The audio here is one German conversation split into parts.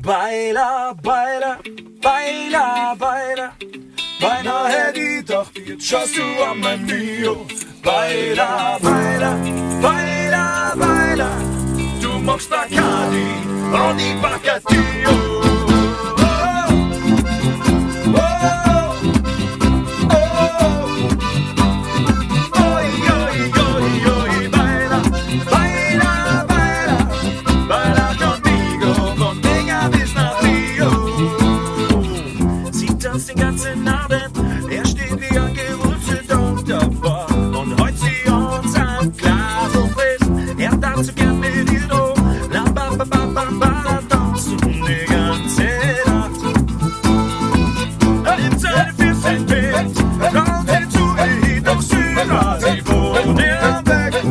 Baila, baila, baila, baila. Beinahe hätte ich gedacht, jetzt schaust du an mein Video. Baila, baila, baila, baila. Du magst Bacardi und ich Bacardillo. Den ganzen Abend, er steht wie angewurzelt auf der Bar und heut sie uns ein Glas und frisst. Er darf so gern mit ihr do, la ba ba ba ba ba, tanzen die ganze Nacht. In seine 14 Bett, schaut sie zu ihr, doch sie war sie wohnt er weg.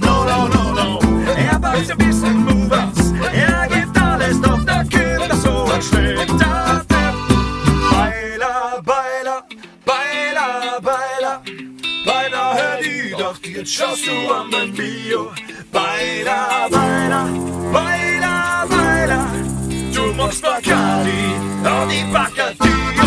No, no, no, no, er macht ein bisschen Movers, er gibt alles, doch der Kinder so ein schlechter. Beinahe hätte ich gedacht, jetzt schaust du an mein Bio. Baila, baila, baila, baila. Du magst Bacardi und ich Bacardillo.